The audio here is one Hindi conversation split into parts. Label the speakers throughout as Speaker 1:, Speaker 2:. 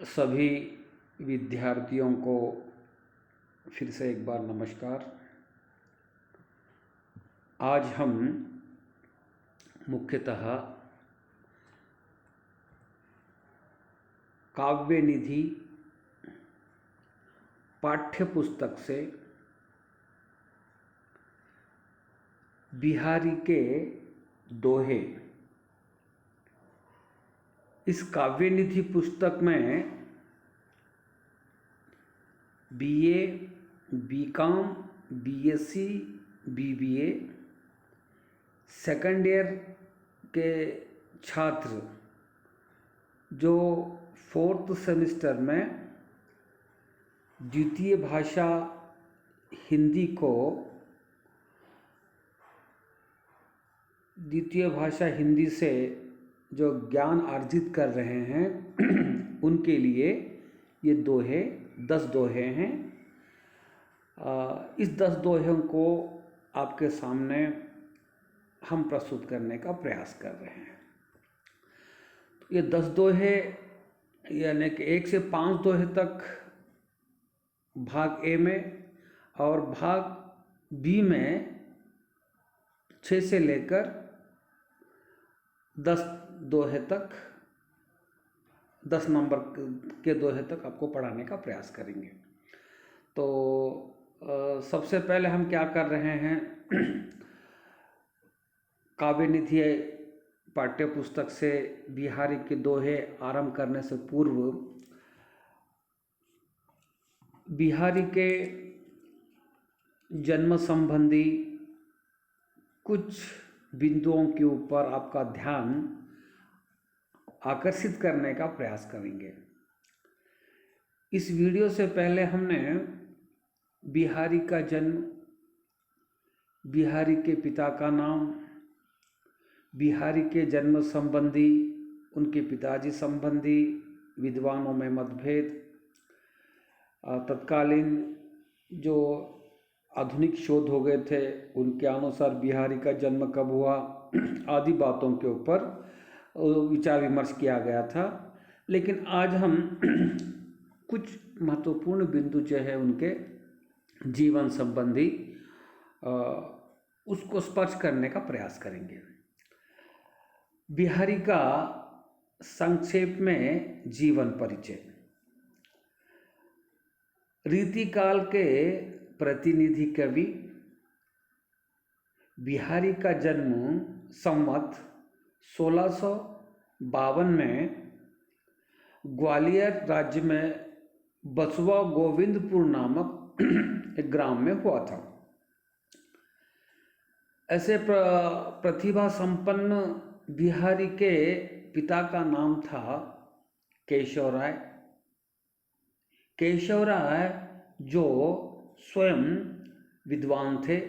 Speaker 1: सभी विद्यार्थियों को फिर से एक बार नमस्कार। आज हम मुख्यतः काव्य निधि पाठ्य पुस्तक से बिहारी के दोहे, इस काव्य निधि पुस्तक में BA, BCom, BSc, BBA second year के छात्र जो फोर्थ सेमेस्टर में द्वितीय भाषा हिंदी को द्वितीय भाषा हिंदी से जो ज्ञान अर्जित कर रहे हैं उनके लिए ये दोहे 10 दोहे हैं। इस 10 दोहों को आपके सामने हम प्रस्तुत करने का प्रयास कर रहे हैं। तो ये 10 दोहे यानी कि 1 से 5 दोहे तक भाग ए में और भाग बी में 6 से लेकर 10 दोहे तक 10 नंबर के दोहे तक आपको पढ़ाने का प्रयास करेंगे। तो सबसे पहले हम क्या कर रहे हैं, काव्य निधि पाठ्य पुस्तक से बिहारी के दोहे आरंभ करने से पूर्व बिहारी के जन्म संबंधी कुछ बिंदुओं के ऊपर आपका ध्यान आकर्षित करने का प्रयास करेंगे। इस वीडियो से पहले हमने बिहारी का जन्म, बिहारी के पिता का नाम, बिहारी के जन्म संबंधी, उनके पिताजी संबंधी विद्वानों में मतभेद, तत्कालीन जो आधुनिक शोध हो गए थे उनके अनुसार बिहारी का जन्म कब हुआ आदि बातों के ऊपर विचार विमर्श किया गया था। लेकिन आज हम कुछ महत्वपूर्ण बिंदु जो है उनके जीवन संबंधी उसको स्पर्श करने का प्रयास करेंगे। बिहारी का संक्षेप में जीवन परिचय। रीतिकाल के प्रतिनिधि कवि, बिहारी का जन्म संवत 1652 में ग्वालियर राज्य में बसवा गोविंदपुर नामक एक ग्राम में हुआ था। ऐसे प्रतिभा संपन्न बिहारी के पिता का नाम था केशव राय। केशव राय जो स्वयं विद्वान थे।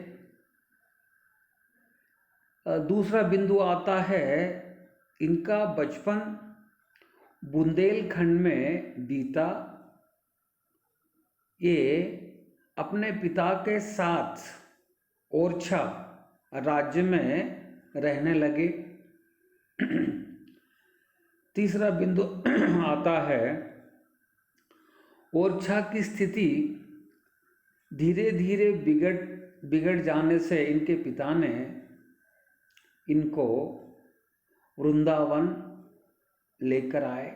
Speaker 1: दूसरा बिंदु आता है, इनका बचपन बुंदेलखंड में बीता। ये अपने पिता के साथ ओरछा राज्य में रहने लगे। तीसरा बिंदु आता है, ओरछा की स्थिति धीरे धीरे बिगड़ जाने से इनके पिता ने इनको वृंदावन लेकर आए।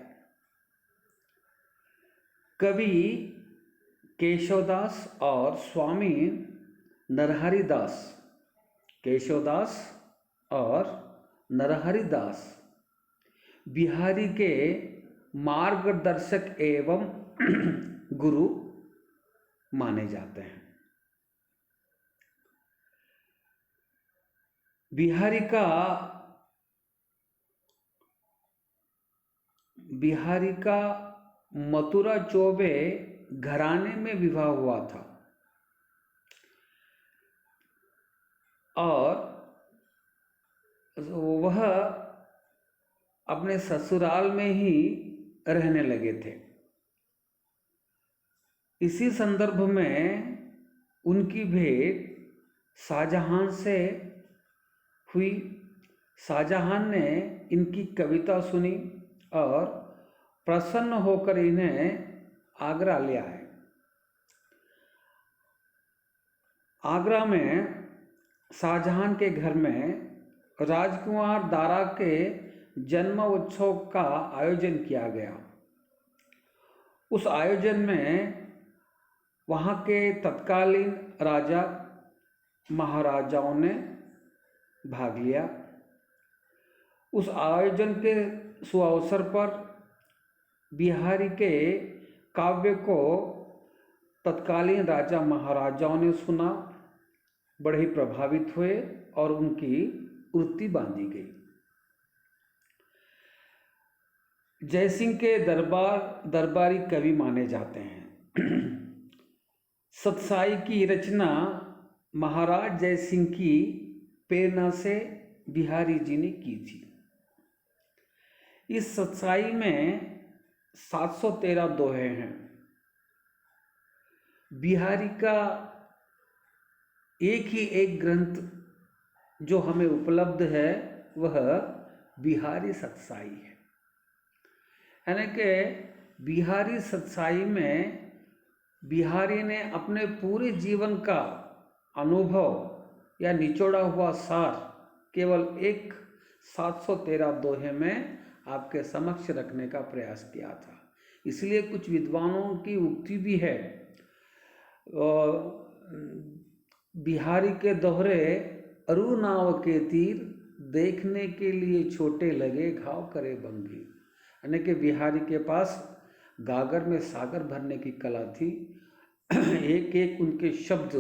Speaker 1: कवि केशवदास और स्वामी नरहरि दास, केशवदास और नरहरि दास बिहारी के मार्गदर्शक एवं गुरु माने जाते हैं। बिहारी का मथुरा चौबे घराने में विवाह हुआ था और वह अपने ससुराल में ही रहने लगे थे। इसी संदर्भ में उनकी भेंट शाहजहां से हुई। शाहजहां ने इनकी कविता सुनी और प्रसन्न होकर इन्हें आगरा ले आए। आगरा में शाहजहां के घर में राजकुमार दारा के जन्म उत्सव का आयोजन किया गया। उस आयोजन में वहाँ के तत्कालीन राजा महाराजाओं ने भाग लिया। उस आयोजन के सुअवसर पर बिहारी के काव्य को तत्कालीन राजा महाराजाओं ने सुना, बड़े ही प्रभावित हुए और उनकी उक्ति बांधी गई। जयसिंह के दरबारी कवि माने जाते हैं। सतसाई की रचना महाराज जयसिंह की प्रेरणा से बिहारी जी ने की थी। इस सतसाई में 713 दोहे हैं। बिहारी का एक ही एक ग्रंथ जो हमें उपलब्ध है वह बिहारी सतसाई है। यानी कि बिहारी सतसाई में बिहारी ने अपने पूरे जीवन का अनुभव या निचोड़ा हुआ सार केवल एक 713 दोहे में आपके समक्ष रखने का प्रयास किया था। इसलिए कुछ विद्वानों की उक्ति भी है, बिहारी के दोहरे अरु नाव के तीर, देखने के लिए छोटे लगे घाव करे गंभीर। यानी कि बिहारी के पास गागर में सागर भरने की कला थी। एक एक उनके शब्द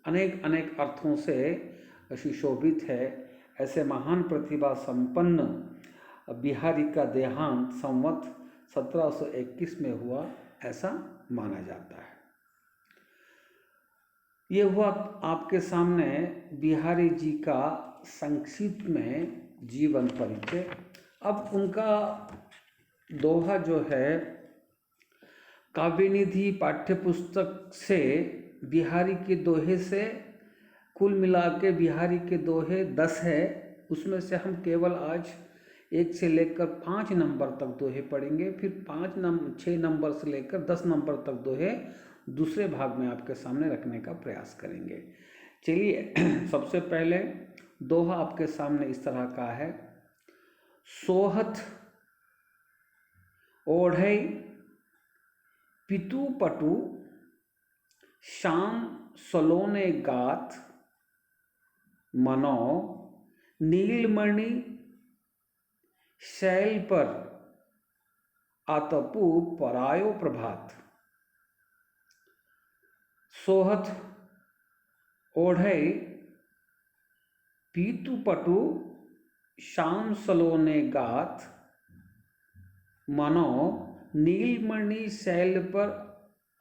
Speaker 1: अनेक अनेक अर्थों से सुशोभित है। ऐसे महान प्रतिभा संपन्न बिहारी का देहांत संवत 1721 में हुआ, ऐसा माना जाता है। ये हुआ आपके सामने बिहारी जी का संक्षिप्त में जीवन परिचय। अब उनका दोहा जो है काव्यनिधि पाठ्यपुस्तक से बिहारी के दोहे से कुल मिला के बिहारी के दोहे 10 है। उसमें से हम केवल आज 1 से लेकर 5 नंबर तक दोहे पढ़ेंगे, फिर 6 नंबर से लेकर 10 नंबर तक दोहे दूसरे भाग में आपके सामने रखने का प्रयास करेंगे। चलिए, सबसे पहले दोहा आपके सामने इस तरह का है। सोहत ओढ़ई पितु पटु, शाम सलोने गात, मनो नीलमणि शैल पर, आतपु परायो प्रभात। सोहत ओढ़ई पीतु पटु, शाम सलोने गात, मनो नीलमणि शैल पर,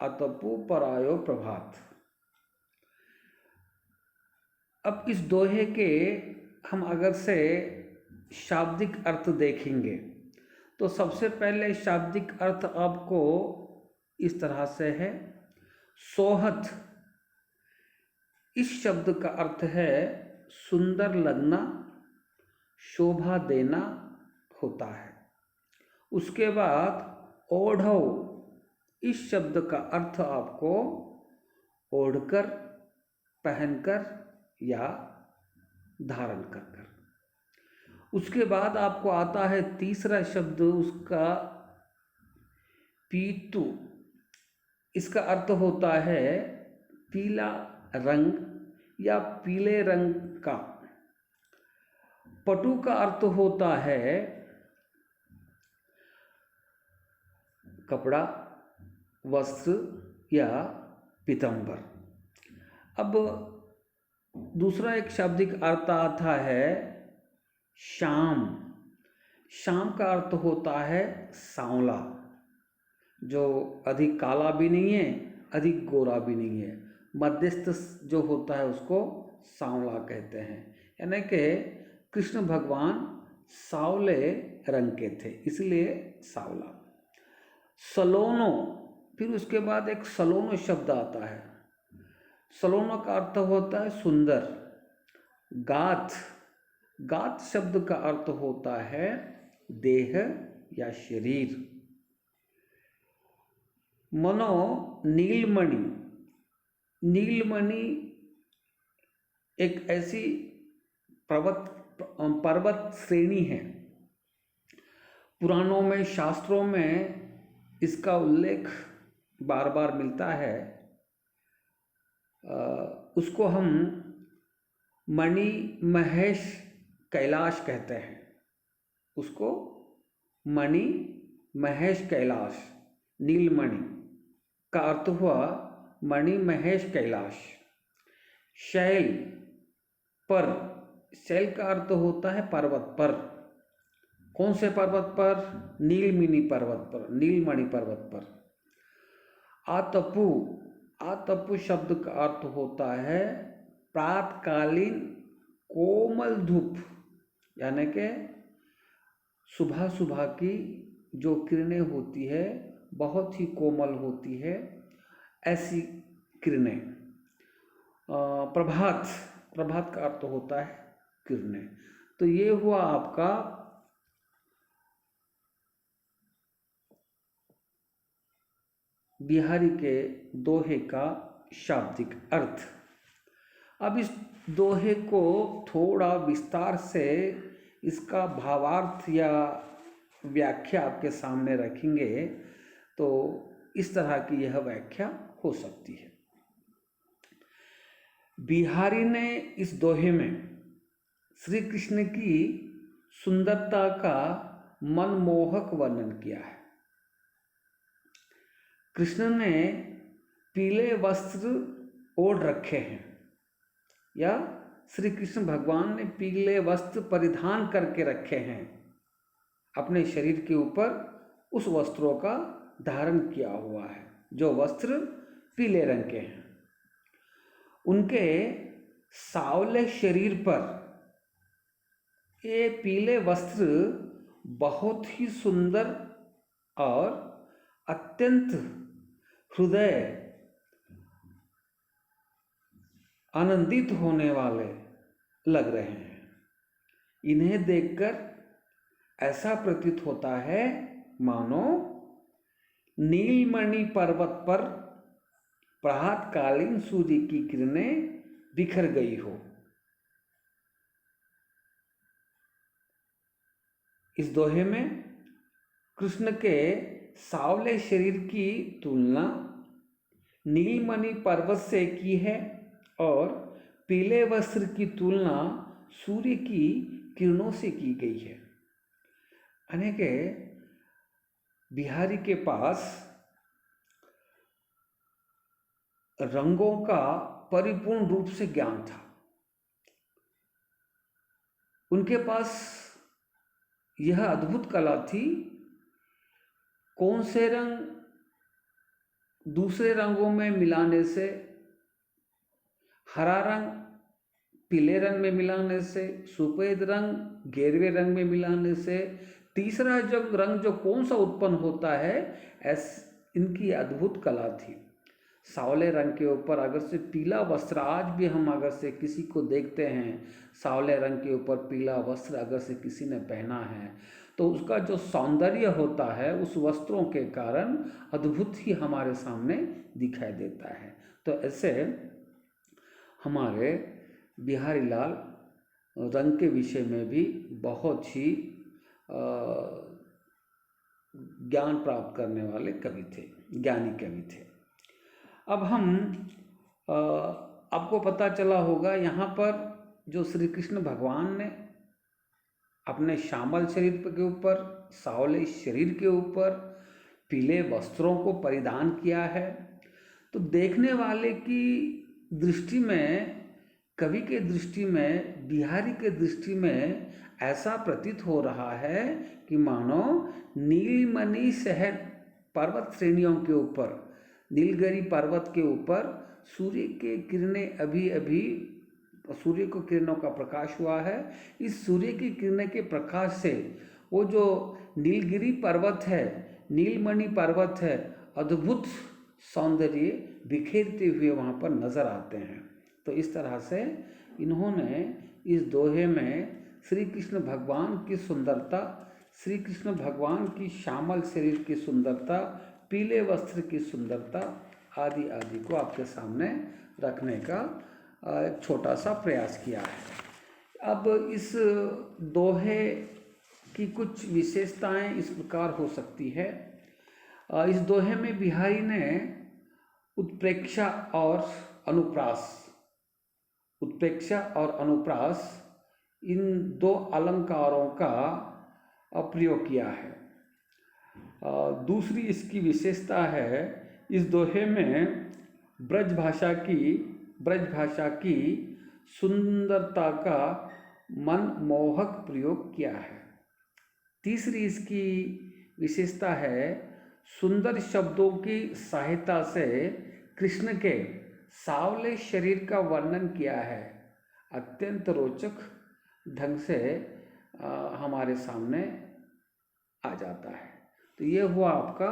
Speaker 1: अतपु परायो प्रभात। अब इस दोहे के हम अगर से शाब्दिक अर्थ देखेंगे तो सबसे पहले शाब्दिक अर्थ आपको इस तरह से है। सोहत, इस शब्द का अर्थ है सुंदर लगना, शोभा देना होता है। उसके बाद ओढ़ो, इस शब्द का अर्थ आपको ओढ़कर, पहनकर या धारण कर कर। उसके बाद आपको आता है तीसरा शब्द, उसका पीतु। इसका अर्थ होता है पीला रंग या पीले रंग का। पटु का अर्थ होता है कपड़ा, वस्त्र या पीतांबर। अब दूसरा एक शाब्दिक अर्थ आता है शाम। शाम का अर्थ होता है सांवला, जो अधिक काला भी नहीं है, अधिक गोरा भी नहीं है, मध्यस्थ जो होता है उसको सांवला कहते हैं। यानी कि कृष्ण भगवान सांवले रंग के थे, इसलिए सांवला। सलोनो, फिर उसके बाद एक सलोनो शब्द आता है। सलोनो का अर्थ होता है सुंदर। गात, गात शब्द का अर्थ होता है देह या शरीर। मनो नीलमणि। नीलमणि एक ऐसी पर्वत श्रेणी है। पुराणों में, शास्त्रों में इसका उल्लेख बार बार मिलता है। उसको हम मणि महेश कैलाश कहते हैं। उसको मणि महेश कैलाश, नीलमणि का अर्थ हुआ मणि महेश कैलाश। शैल पर, शैल का अर्थ होता है पर्वत पर। कौन से पर्वत पर? नीलमणि पर्वत पर, नीलमणि पर्वत पर। आतपु, आतपु शब्द का अर्थ होता है प्रातकालीन कोमल धूप, यानी कि सुबह सुबह की जो किरणें होती है बहुत ही कोमल होती है, ऐसी किरणें। प्रभात, प्रभात का अर्थ होता है किरणें। तो ये हुआ आपका बिहारी के दोहे का शाब्दिक अर्थ। अब इस दोहे को थोड़ा विस्तार से इसका भावार्थ या व्याख्या आपके सामने रखेंगे तो इस तरह की यह व्याख्या हो सकती है। बिहारी ने इस दोहे में श्री कृष्ण की सुंदरता का मनमोहक वर्णन किया है। कृष्ण ने पीले वस्त्र ओढ़ रखे हैं, या श्री कृष्ण भगवान ने पीले वस्त्र परिधान करके रखे हैं अपने शरीर के ऊपर। उस वस्त्रों का धारण किया हुआ है जो वस्त्र पीले रंग के हैं। उनके सांवले शरीर पर ये पीले वस्त्र बहुत ही सुंदर और अत्यंत हृदय आनंदित होने वाले लग रहे हैं। इन्हें देखकर ऐसा प्रतीत होता है मानो नीलमणि पर्वत पर प्रातकालीन सूर्य की किरणें बिखर गई हो। इस दोहे में कृष्ण के सांवले शरीर की तुलना नीलमणि पर्वत से की है और पीले वस्त्र की तुलना सूर्य की किरणों से की गई है। यानी कि बिहारी के पास रंगों का परिपूर्ण रूप से ज्ञान था। उनके पास यह अद्भुत कला थी, कौन से रंग दूसरे रंगों में मिलाने से, हरा रंग पीले रंग में मिलाने से, सफेद रंग गेरुए रंग में मिलाने से, तीसरा जब रंग जो कौन सा उत्पन्न होता है, इनकी अद्भुत कला थी। सांवले रंग के ऊपर अगर से पीला वस्त्र, आज भी हम अगर से किसी को देखते हैं सांवले रंग के ऊपर पीला वस्त्र अगर से किसी ने पहना है तो उसका जो सौंदर्य होता है उस वस्त्रों के कारण अद्भुत ही हमारे सामने दिखाई देता है। तो ऐसे हमारे बिहारी लाल रंग के विषय में भी बहुत ही ज्ञान प्राप्त करने वाले कवि थे, ज्ञानी कवि थे। अब हम आपको पता चला होगा यहाँ पर जो श्री कृष्ण भगवान ने अपने श्यामल शरीर के ऊपर, सांवले शरीर के ऊपर पीले वस्त्रों को परिधान किया है, तो देखने वाले की दृष्टि में, कवि के दृष्टि में, बिहारी के दृष्टि में ऐसा प्रतीत हो रहा है कि मानो नीलमणि शहर पर्वत श्रेणियों के ऊपर, नीलगिरी पर्वत के ऊपर सूर्य के किरणें अभी अभी, सूर्य को किरणों का प्रकाश हुआ है। इस सूर्य की किरणें के प्रकाश से वो जो नीलगिरी पर्वत है, नीलमणि पर्वत है, अद्भुत सौंदर्य बिखेरते हुए वहाँ पर नजर आते हैं। तो इस तरह से इन्होंने इस दोहे में श्री कृष्ण भगवान की सुंदरता, श्री कृष्ण भगवान की श्यामल शरीर की सुंदरता, पीले वस्त्र की सुंदरता आदि आदि को आपके सामने रखने का एक छोटा सा प्रयास किया है। अब इस दोहे की कुछ विशेषताएं इस प्रकार हो सकती है। इस दोहे में बिहारी ने उत्प्रेक्षा और अनुप्रास, उत्प्रेक्षा और अनुप्रास इन दो अलंकारों का प्रयोग किया है। दूसरी इसकी विशेषता है, इस दोहे में ब्रज भाषा की सुंदरता का मनमोहक प्रयोग किया है। तीसरी इसकी विशेषता है, सुंदर शब्दों की सहायता से कृष्ण के सांवले शरीर का वर्णन किया है। अत्यंत रोचक ढंग से हमारे सामने आ जाता है। तो ये हुआ आपका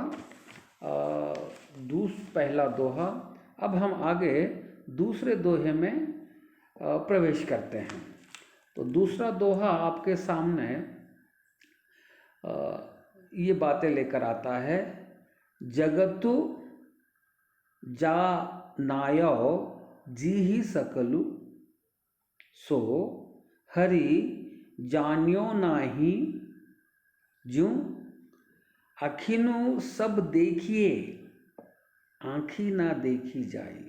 Speaker 1: पहला दोहा। अब हम आगे दूसरे दोहे में प्रवेश करते हैं। तो दूसरा दोहा आपके सामने ये बातें लेकर आता है। जगतु जा नायो जीहि सकलु, सो हरि जान्यो नाही, ज्यों अखिनु सब देखिए आँखी ना देखी जाए।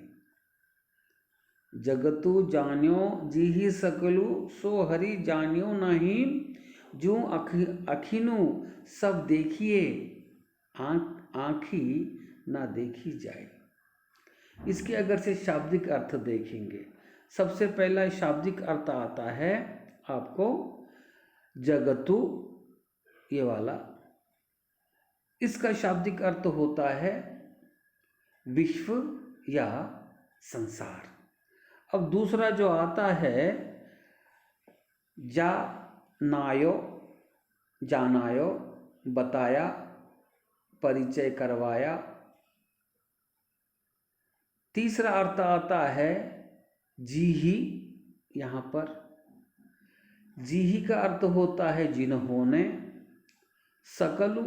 Speaker 1: जगतु जान्यो जीहि सकलु, सो हरि जान्यो नाही, ज्यों अखिनु सब देखिए आँखी ना देखी जाए। इसके अगर से शाब्दिक अर्थ देखेंगे, सबसे पहला शाब्दिक अर्थ आता है आपको जगतु, ये वाला, इसका शाब्दिक अर्थ होता है विश्व या संसार। अब दूसरा जो आता है जानायो, जानायो, बताया, परिचय करवाया। तीसरा अर्थ आता है जीही, यहाँ पर जीही का अर्थ होता है जिन्होंने, सकलु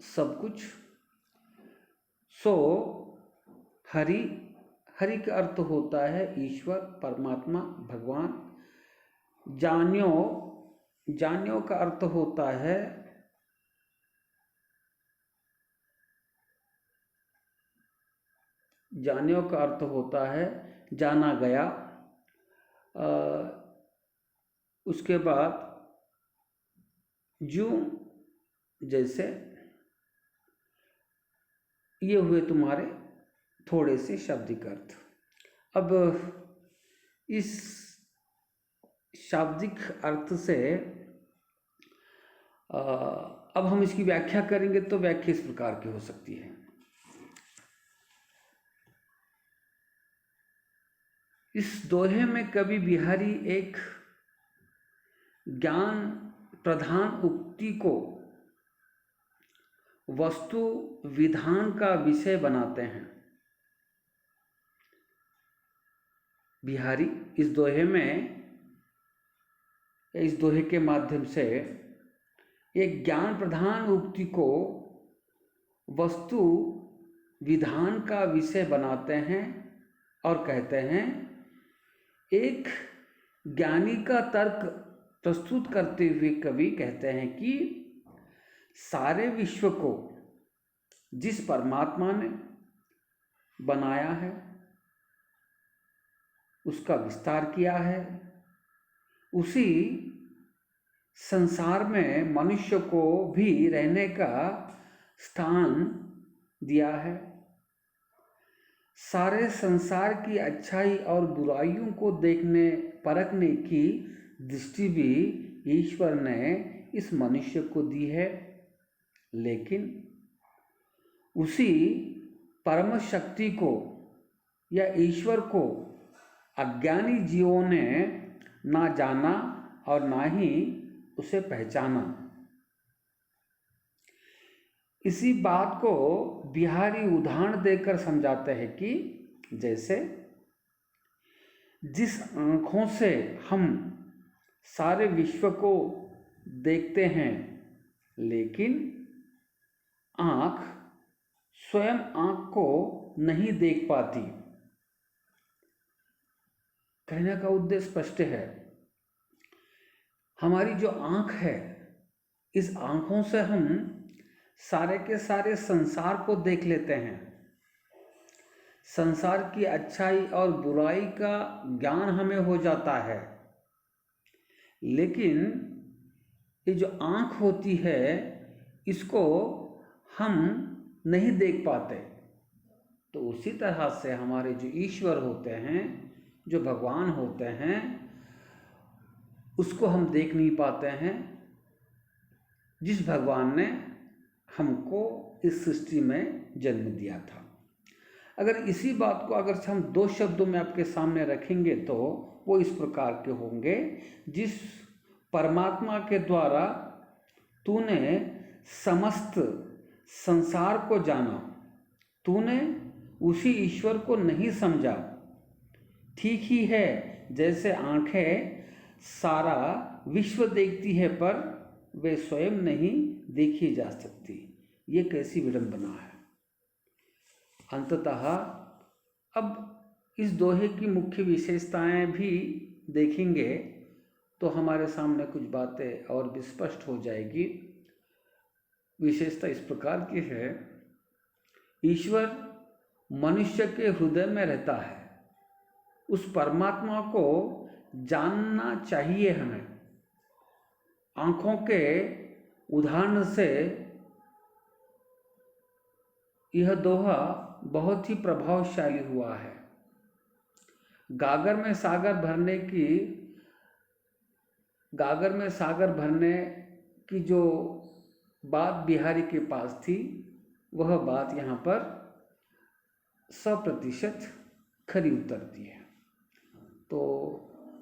Speaker 1: सब कुछ, सो हरि, हरि का अर्थ होता है ईश्वर, परमात्मा, भगवान। जान्यो, जान्यो का अर्थ होता है जान्यो का अर्थ होता है जाना गया। उसके बाद ज्यों, जैसे। ये हुए तुम्हारे थोड़े से शाब्दिक अर्थ। अब इस शाब्दिक अर्थ से अब हम इसकी व्याख्या करेंगे तो व्याख्या इस प्रकार की हो सकती है। इस दोहे में कवि बिहारी एक ज्ञान प्रधान उक्ति को वस्तु विधान का विषय बनाते हैं। बिहारी इस दोहे में, इस दोहे के माध्यम से एक ज्ञान प्रधान उक्ति को वस्तु विधान का विषय बनाते हैं और कहते हैं, एक ज्ञानी का तर्क प्रस्तुत करते हुए कवि कहते हैं कि सारे विश्व को जिस परमात्मा ने बनाया है, उसका विस्तार किया है, उसी संसार में मनुष्य को भी रहने का स्थान दिया है। सारे संसार की अच्छाई और बुराइयों को देखने परखने की दृष्टि भी ईश्वर ने इस मनुष्य को दी है, लेकिन उसी परम शक्ति को या ईश्वर को अज्ञानी जीवों ने ना जाना और ना ही उसे पहचाना। इसी बात को बिहारी उदाहरण देकर समझाते हैं कि जैसे जिस आँखों से हम सारे विश्व को देखते हैं, लेकिन आँख स्वयं आँख को नहीं देख पाती। कहने का उद्देश्य स्पष्ट है। हमारी जो आँख है, इस आँखों से हम सारे के सारे संसार को देख लेते हैं। संसार की अच्छाई और बुराई का ज्ञान हमें हो जाता है, लेकिन ये जो आँख होती है इसको हम नहीं देख पाते। तो उसी तरह से हमारे जो ईश्वर होते हैं, जो भगवान होते हैं, उसको हम देख नहीं पाते हैं। जिस भगवान ने हमको इस सृष्टि में जन्म दिया था। अगर इसी बात को अगर हम दो शब्दों में आपके सामने रखेंगे तो वो इस प्रकार के होंगे। जिस परमात्मा के द्वारा तूने समस्त संसार को जाना, तूने उसी ईश्वर को नहीं समझा। ठीक ही है, जैसे आंखें सारा विश्व देखती है पर वे स्वयं नहीं देखी जा सकती। ये कैसी विडंबना है। अंततः अब इस दोहे की मुख्य विशेषताएं भी देखेंगे तो हमारे सामने कुछ बातें और भी स्पष्ट हो जाएगी। विशेषता इस प्रकार की है, ईश्वर मनुष्य के हृदय में रहता है। उस परमात्मा को जानना चाहिए हमें। आँखों के उदाहरण से यह दोहा बहुत ही प्रभावशाली हुआ है। गागर में सागर भरने की जो बात बिहारी के पास थी, वह बात यहाँ पर 100% खरी उतरती है। तो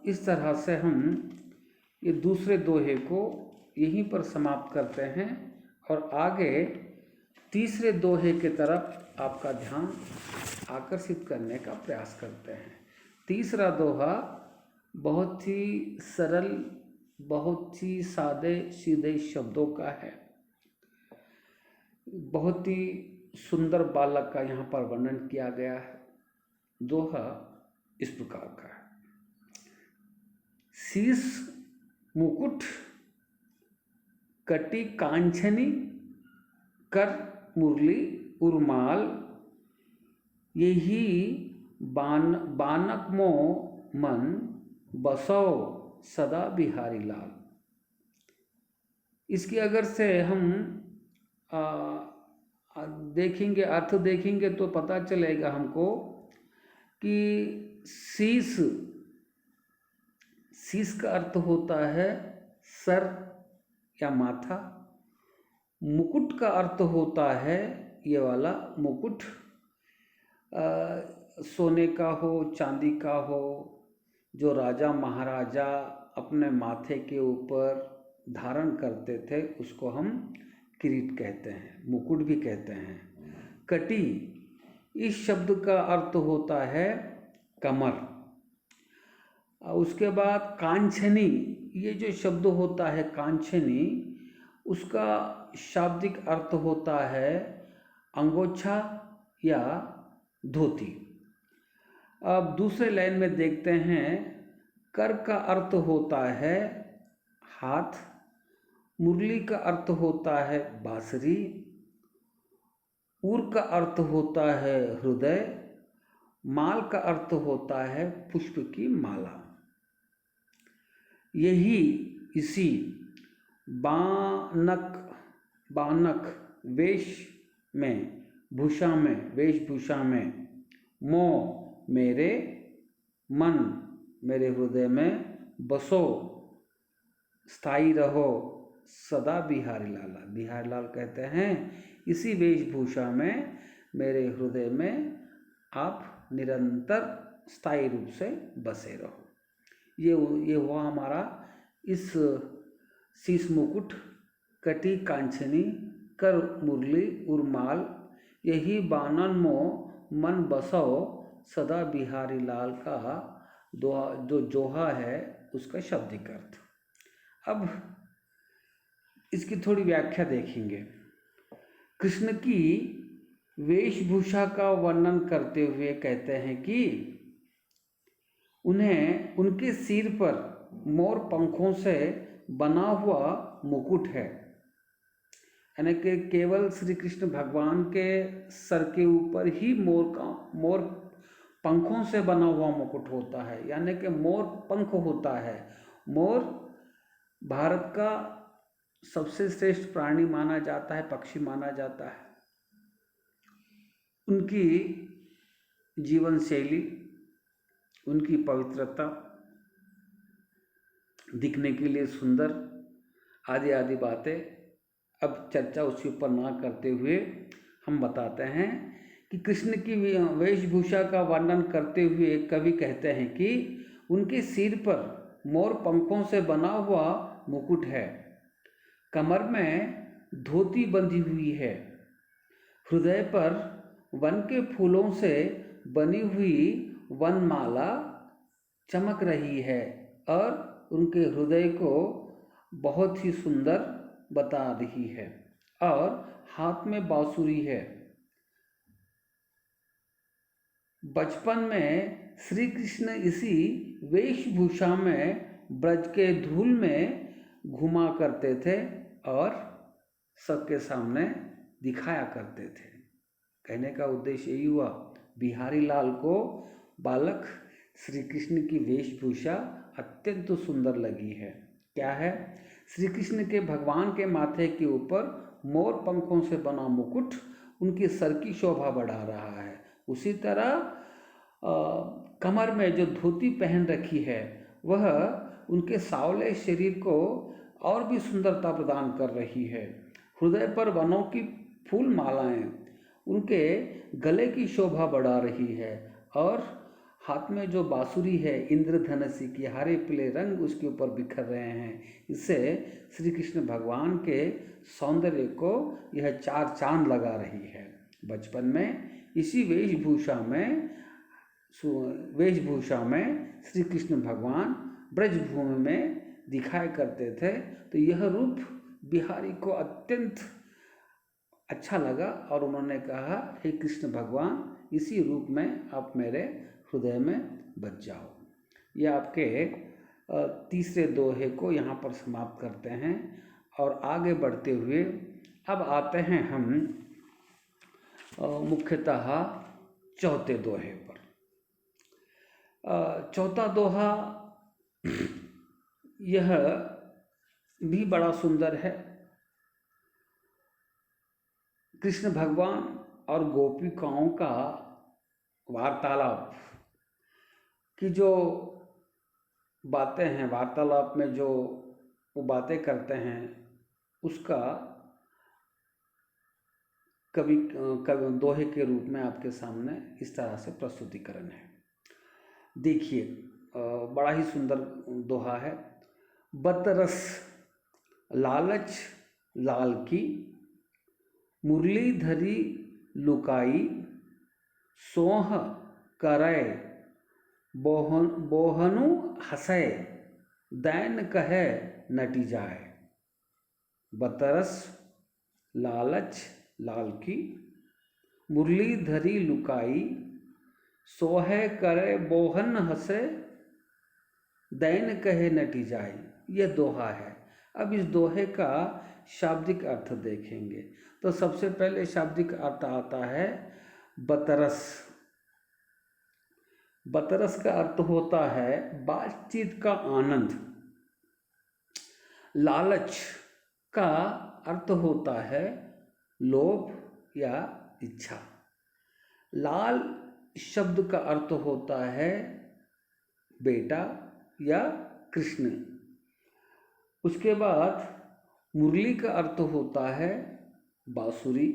Speaker 1: इस तरह से हम ये दूसरे दोहे को यहीं पर समाप्त करते हैं और आगे तीसरे दोहे की तरफ आपका ध्यान आकर्षित करने का प्रयास करते हैं। तीसरा दोहा बहुत ही सरल, बहुत ही सादे सीधे शब्दों का है। बहुत ही सुंदर बालक का यहाँ पर वर्णन किया गया है। दोहा इस प्रकार का है, शीश मुकुट कटी कांचनी कर मुरली उर्माल, यही बानक मो मन बसो सदा बिहारी लाल। इसकी अगर से हम देखेंगे, अर्थ देखेंगे तो पता चलेगा हमको कि शीश का अर्थ होता है सर या माथा। मुकुट का अर्थ होता है ये वाला मुकुट, सोने का हो, चांदी का हो, जो राजा महाराजा अपने माथे के ऊपर धारण करते थे उसको हम किरीट कहते हैं, मुकुट भी कहते हैं। कटी, इस शब्द का अर्थ होता है कमर। उसके बाद कांचनी, ये जो शब्द होता है कांचनी, उसका शाब्दिक अर्थ होता है अंगोछा या धोती। अब दूसरे लाइन में देखते हैं, कर का अर्थ होता है हाथ, मुरली का अर्थ होता है बांसुरी, उर का अर्थ होता है हृदय, माल का अर्थ होता है पुष्प की माला। यही इसी बानक वेशभूषा में मोह मेरे, मन मेरे हृदय में, बसो स्थायी रहो सदा बिहारी लाला। बिहारी लाल कहते हैं इसी वेशभूषा में मेरे हृदय में आप निरंतर स्थायी रूप से बसे रहो। ये हुआ हमारा इस शीश मुकुट कटी कांचनी कर मुरली उर्माल, यही बानन मोह मन बसो सदा बिहारी लाल का जो जोहा है उसका शाब्दिक अर्थ। अब इसकी थोड़ी व्याख्या देखेंगे। कृष्ण की वेशभूषा का वर्णन करते हुए कहते हैं कि उन्हें उनके सिर पर मोर पंखों से बना हुआ मुकुट है। यानी कि केवल श्री कृष्ण भगवान के सर के ऊपर ही मोर पंखों से बना हुआ मुकुट होता है, यानी कि मोर पंख होता है। मोर भारत का सबसे श्रेष्ठ प्राणी माना जाता है, पक्षी माना जाता है। उनकी जीवन शैली, उनकी पवित्रता, दिखने के लिए सुंदर, आदि आदि बातें अब चर्चा उसके ऊपर ना करते हुए हम बताते हैं कि कृष्ण की वेशभूषा का वर्णन करते हुए कवि कहते हैं कि उनके सिर पर मोर पंखों से बना हुआ मुकुट है, कमर में धोती बंधी हुई है, हृदय पर वन के फूलों से बनी हुई वनमाला चमक रही है और उनके हृदय को बहुत ही सुंदर बता रही है, और हाथ में बांसुरी है। बचपन में श्री कृष्ण इसी वेशभूषा में ब्रज के धूल में घुमा करते थे और सबके सामने दिखाया करते थे। कहने का उद्देश्य यही हुआ, बिहारी लाल को बालक श्री कृष्ण की वेशभूषा अत्यंत सुंदर लगी है। क्या है? श्री कृष्ण के भगवान के माथे के ऊपर मोर पंखों से बना मुकुट उनके सर की शोभा बढ़ा रहा है। उसी तरह कमर में जो धोती पहन रखी है वह उनके सांवले शरीर को और भी सुंदरता प्रदान कर रही है। हृदय पर वनों की फूल मालाएं उनके गले की शोभा बढ़ा रही है, और हाथ में जो बांसुरी है इंद्रधनुषी की हरे पीले रंग उसके ऊपर बिखर रहे हैं। इससे श्री कृष्ण भगवान के सौंदर्य को यह चार चांद लगा रही है। बचपन में इसी वेशभूषा में श्री कृष्ण भगवान ब्रजभूमि में दिखाया करते थे, तो यह रूप बिहारी को अत्यंत अच्छा लगा और उन्होंने कहा, हे कृष्ण भगवान, इसी रूप में आप मेरे हृदय में बच जाओ। यह आपके तीसरे दोहे को यहाँ पर समाप्त करते हैं और आगे बढ़ते हुए अब आते हैं हम मुख्यतः चौथे दोहे पर। चौथा दोहा यह भी बड़ा सुंदर है। कृष्ण भगवान और गोपिकाओं का वार्तालाप की जो बातें हैं, वार्तालाप में जो वो बातें करते हैं, उसका कवि दोहे के रूप में आपके सामने इस तरह से प्रस्तुतिकरण है। देखिए, बड़ा ही सुंदर दोहा है। बतरस लालच लाल की, मुरली धरी लुकाई, सोह करय बोहनु हसय, दैन कहे नटी जाए। बतरस लालच लाल की, मुरली धरी लुकाई, सोहे करे बोहन हसे, दैन कहे नटी जाए। यह दोहा है। अब इस दोहे का शाब्दिक अर्थ देखेंगे तो सबसे पहले शाब्दिक अर्थ आता है बतरस। बतरस का अर्थ होता है बातचीत का आनंद। लालच का अर्थ होता है लोभ या इच्छा। लाल शब्द का अर्थ होता है बेटा या कृष्ण। उसके बाद मुरली का अर्थ होता है बांसुरी।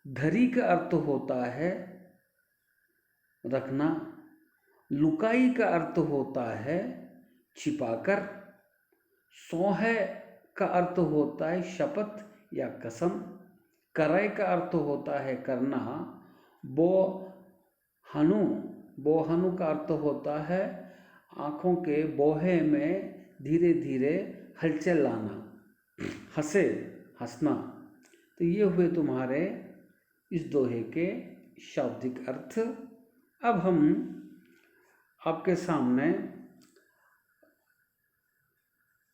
Speaker 1: धरी का अर्थ होता है रखना। लुकाई का अर्थ होता है छिपाकर। सोहे का अर्थ होता है शपथ या कसम। करय का अर्थ होता है करना। बोहनु का अर्थ होता है आँखों के बोहे में धीरे धीरे हलचल लाना। हंसे हंसना। तो ये हुए तुम्हारे इस दोहे के शाब्दिक अर्थ अब हम आपके सामने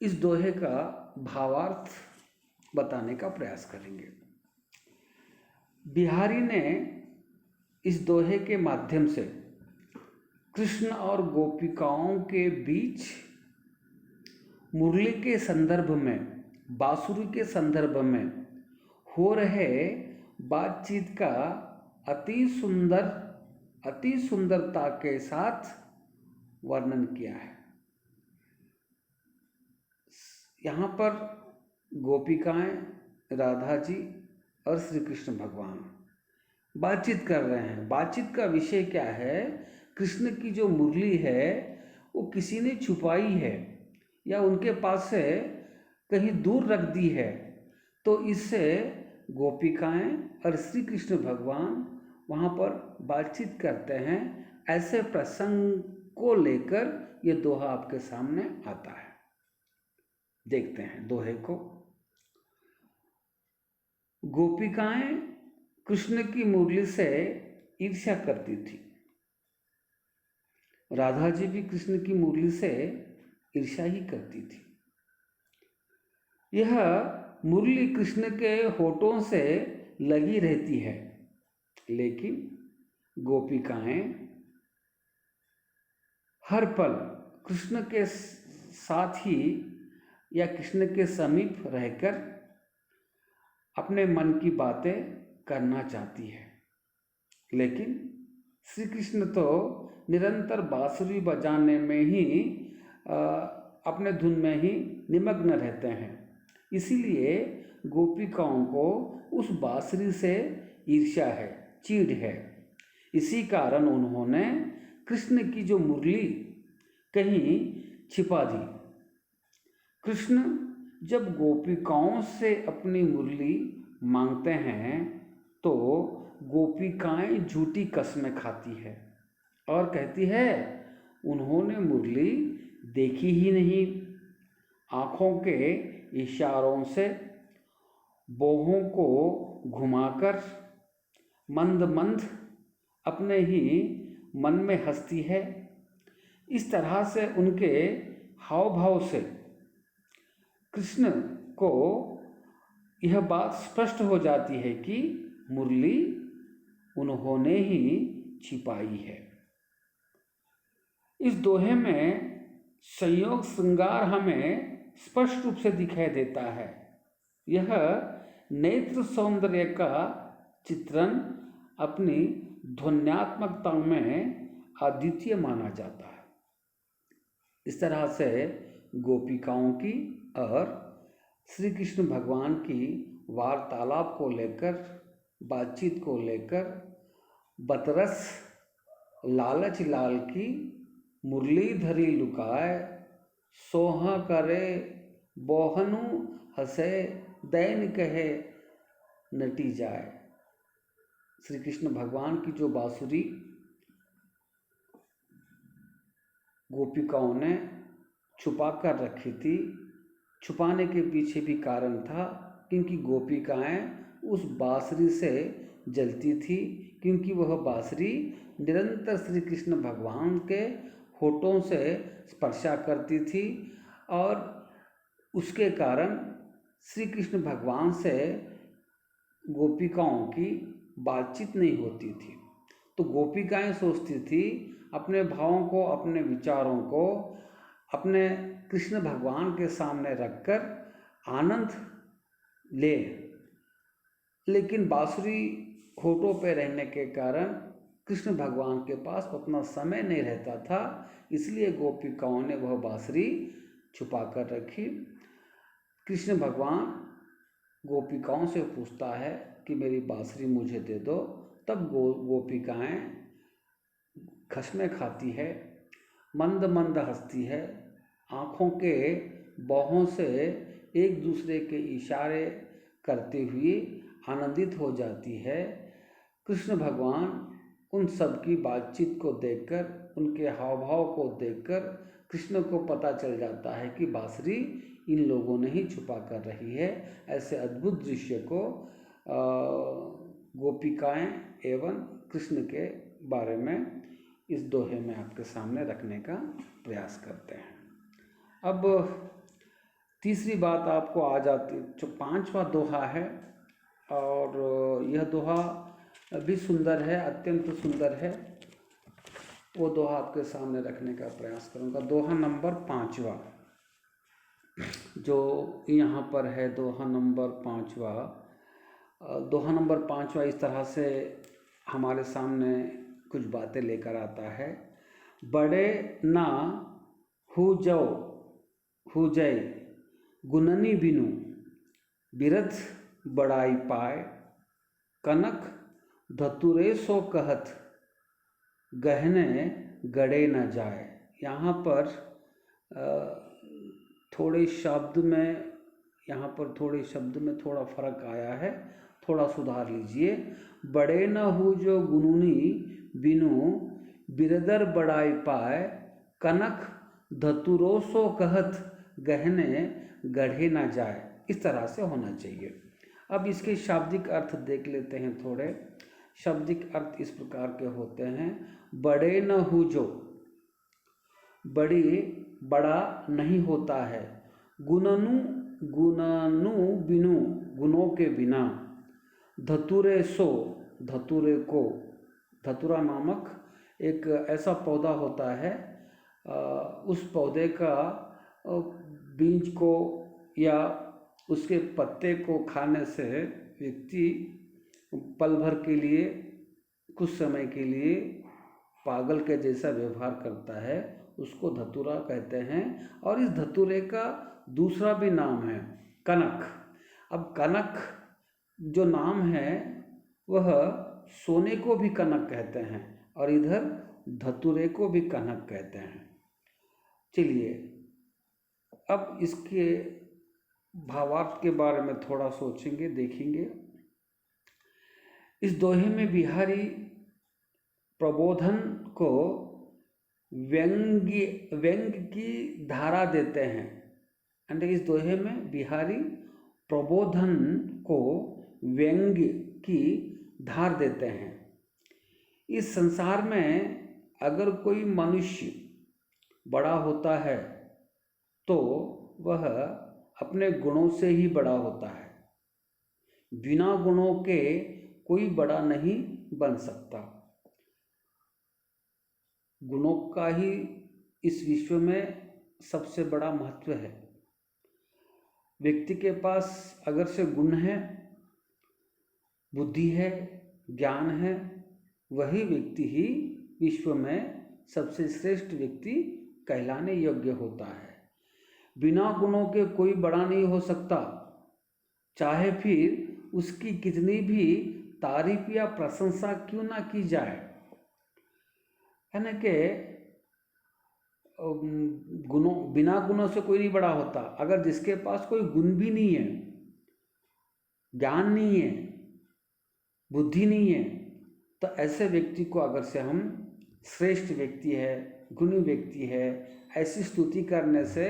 Speaker 1: इस दोहे का भावार्थ बताने का प्रयास करेंगे। बिहारी ने इस दोहे के माध्यम से कृष्ण और गोपिकाओं के बीच मुरली के संदर्भ में, बांसुरी के संदर्भ में हो रहे बातचीत का अति सुंदरता के साथ वर्णन किया है। यहाँ पर गोपिकाएं, राधा जी और श्री कृष्ण भगवान बातचीत कर रहे हैं। बातचीत का विषय क्या है? कृष्ण की जो मुरली है वो किसी ने छुपाई है या उनके पास से कहीं दूर रख दी है, तो इससे गोपिकाएं और श्री कृष्ण भगवान वहाँ पर बातचीत करते हैं। ऐसे प्रसंग को लेकर ये दोहा आपके सामने आता है। देखते हैं दोहे को। गोपिकाएं कृष्ण की मुरली से ईर्ष्या करती थी। राधा जी भी कृष्ण की मुरली से ईर्ष्या ही करती थी। यह मुरली कृष्ण के होठों से लगी रहती है, लेकिन गोपिकाएं हर पल कृष्ण के साथ ही या कृष्ण के समीप रहकर अपने मन की बातें करना चाहती है। लेकिन श्री कृष्ण तो निरंतर बांसुरी बजाने में ही अपने धुन में ही निमग्न रहते हैं। इसीलिए गोपिकाओं को उस बांसुरी से ईर्ष्या है, चीड़ है। इसी कारण उन्होंने कृष्ण की जो मुरली कहीं छिपा दी। कृष्ण जब गोपिकाओं से अपनी मुरली मांगते हैं तो गोपिकाएं झूठी कसमें खाती है और कहती है उन्होंने मुरली देखी ही नहीं। आँखों के इशारों से बाहों को घुमाकर मंद मंद अपने ही मन में हंसती है। इस तरह से उनके हाव भाव से कृष्ण को यह बात स्पष्ट हो जाती है कि मुरली उन्होंने ही छिपाई है। इस दोहे में संयोग श्रृंगार हमें स्पष्ट रूप से दिखाई देता है। यह नेत्र सौंदर्य का चित्रण अपनी ध्वन्यात्मकता में अद्वितीय माना जाता है। इस तरह से गोपिकाओं की और श्री कृष्ण भगवान की वार्तालाप को लेकर, बातचीत को लेकर बतरस लालच लाल की मुरली धरी लुकाए, सोहा करे बोहनु हंसे दैन कहे नटी जाए। श्री कृष्ण भगवान की जो बांसुरी गोपिकाओं ने छुपा कर रखी थी, छुपाने के पीछे भी कारण था क्योंकि गोपिकाएं उस बांसुरी से जलती थी, क्योंकि वह बांसुरी निरंतर श्री कृष्ण भगवान के होठों से स्पर्शा करती थी और उसके कारण श्री कृष्ण भगवान से गोपिकाओं की बातचीत नहीं होती थी। तो गोपिकाएं सोचती थी अपने भावों को, अपने विचारों को अपने कृष्ण भगवान के सामने रखकर आनंद ले, लेकिन बांसुरी होठों पे रहने के कारण कृष्ण भगवान के पास उतना समय नहीं रहता था। इसलिए गोपिकाओं ने वह बांसुरी छुपा कर रखी। कृष्ण भगवान गोपिकाओं से पूछता है कि मेरी बांसुरी मुझे दे दो। तब गोपिकाएं खसमें खाती है, मंद मंद हंसती है, आँखों के बाहों से एक दूसरे के इशारे करते हुए आनंदित हो जाती है। कृष्ण भगवान उन सब की बातचीत को देखकर, उनके हाव भाव को देखकर कृष्ण को पता चल जाता है कि बांसुरी इन लोगों ने ही छुपा कर रही है। ऐसे अद्भुत दृश्य को गोपिकाएं एवं कृष्ण के बारे में इस दोहे में आपके सामने रखने का प्रयास करते हैं। अब तीसरी बात आपको आ जाती, जो पांचवा दोहा है, और यह दोहा भी सुंदर है, अत्यंत सुंदर है। वो दोहा आपके सामने रखने का प्रयास करूँगा। दोहा नंबर 5वां जो यहाँ पर है, दोहा नंबर 5वां। दोहा नंबर 5वां इस तरह से हमारे सामने कुछ बातें लेकर आता है। बड़े ना हु जय गुननी बिनु, बिरथ बड़ाई पाए, कनक धतुरे सो कहत, गहने गड़े न जाए। यहाँ पर थोड़े शब्द में थोड़ा फर्क आया है, थोड़ा सुधार लीजिए। बड़े न हो जो गुनूनी बिनु, बिरदर बड़ाई पाए, कनक धतुरो सो कहत, गहने गढ़े न जाए। इस तरह से होना चाहिए। अब इसके शाब्दिक अर्थ देख लेते हैं थोड़े। शाब्दिक अर्थ इस प्रकार के होते हैं। बड़े न हो जो, बड़ा नहीं होता है। गुननु बिनु, गुणों के बिना। धतुरे सो, धतुरे को, धतुरा नामक एक ऐसा पौधा होता है, उस पौधे का बीज को या उसके पत्ते को खाने से व्यक्ति पल भर के लिए, कुछ समय के लिए पागल के जैसा व्यवहार करता है, उसको धतूरा कहते हैं। और इस धतूरे का दूसरा भी नाम है कनक। अब कनक जो नाम है वह सोने को भी कनक कहते हैं और इधर धतूरे को भी कनक कहते हैं। चलिए अब इसके भावार्थ के बारे में थोड़ा सोचेंगे, देखेंगे। इस दोहे में बिहारी प्रबोधन को व्यंग की धारा देते हैं। इस दोहे में बिहारी प्रबोधन को व्यंग की धार देते हैं। इस संसार में अगर कोई मनुष्य बड़ा होता है तो वह अपने गुणों से ही बड़ा होता है। बिना गुणों के कोई बड़ा नहीं बन सकता। गुणों का ही इस विश्व में सबसे बड़ा महत्व है। व्यक्ति के पास अगर से गुण है, बुद्धि है, ज्ञान है, वही व्यक्ति ही विश्व में सबसे श्रेष्ठ व्यक्ति कहलाने योग्य होता है। बिना गुणों के कोई बड़ा नहीं हो सकता, चाहे फिर उसकी कितनी भी तारीफ या प्रशंसा क्यों ना की जाए। है ना कि बिना गुणों से कोई नहीं बड़ा होता। अगर जिसके पास कोई गुण भी नहीं है, ज्ञान नहीं है, बुद्धि नहीं है, तो ऐसे व्यक्ति को अगर से हम श्रेष्ठ व्यक्ति है, गुणी व्यक्ति है, ऐसी स्तुति करने से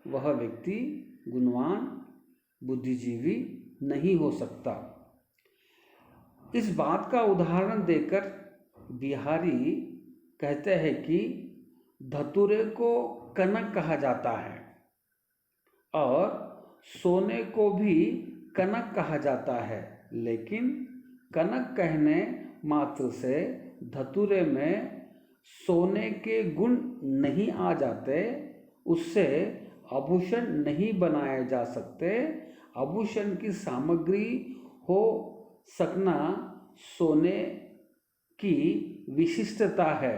Speaker 1: वह व्यक्ति गुणवान, बुद्धिजीवी नहीं हो सकता। इस बात का उदाहरण देकर बिहारी कहते हैं कि धतूरे को कनक कहा जाता है और सोने को भी कनक कहा जाता है, लेकिन कनक कहने मात्र से धतूरे में सोने के गुण नहीं आ जाते, उससे आभूषण नहीं बनाए जा सकते। आभूषण की सामग्री हो सकना सोने की विशिष्टता है,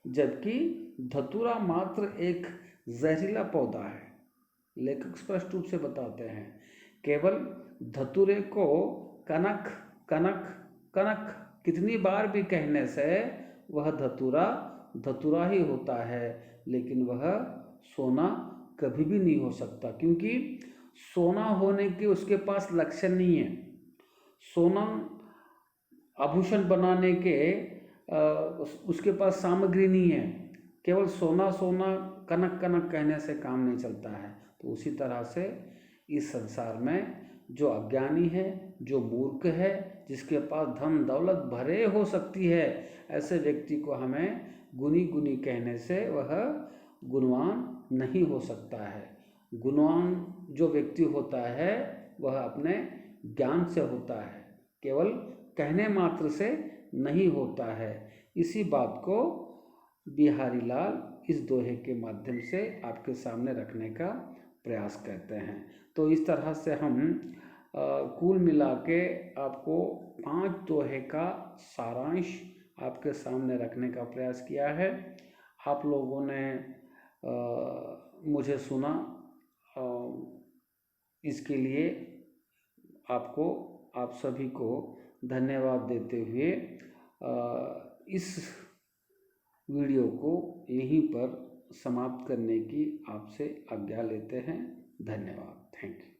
Speaker 1: जबकि धतूरा मात्र एक जहरीला पौधा है। लेखक स्पष्ट रूप से बताते हैं, केवल धतूरे को कनक कनक कनक कितनी बार भी कहने से वह धतूरा ही होता है, लेकिन वह सोना कभी भी नहीं हो सकता, क्योंकि सोना होने के उसके पास लक्षण नहीं है। सोना आभूषण बनाने के उसके पास सामग्री नहीं है। केवल सोना सोना कनक कनक कहने से काम नहीं चलता है। तो उसी तरह से इस संसार में जो अज्ञानी है, जो मूर्ख है, जिसके पास धन दौलत भरे हो सकती है, ऐसे व्यक्ति को हमें गुनी गुनी कहने से वह गुणवान नहीं हो सकता है। गुणवान जो व्यक्ति होता है वह अपने ज्ञान से होता है, केवल कहने मात्र से नहीं होता है। इसी बात को बिहारी लाल इस दोहे के माध्यम से आपके सामने रखने का प्रयास करते हैं। तो इस तरह से हम कुल मिला के आपको 5 दोहे का सारांश आपके सामने रखने का प्रयास किया है। आप लोगों ने मुझे सुना, इसके लिए आपको, आप सभी को धन्यवाद देते हुए इस वीडियो को यहीं पर समाप्त करने की आपसे आज्ञा लेते हैं। धन्यवाद। Thank you.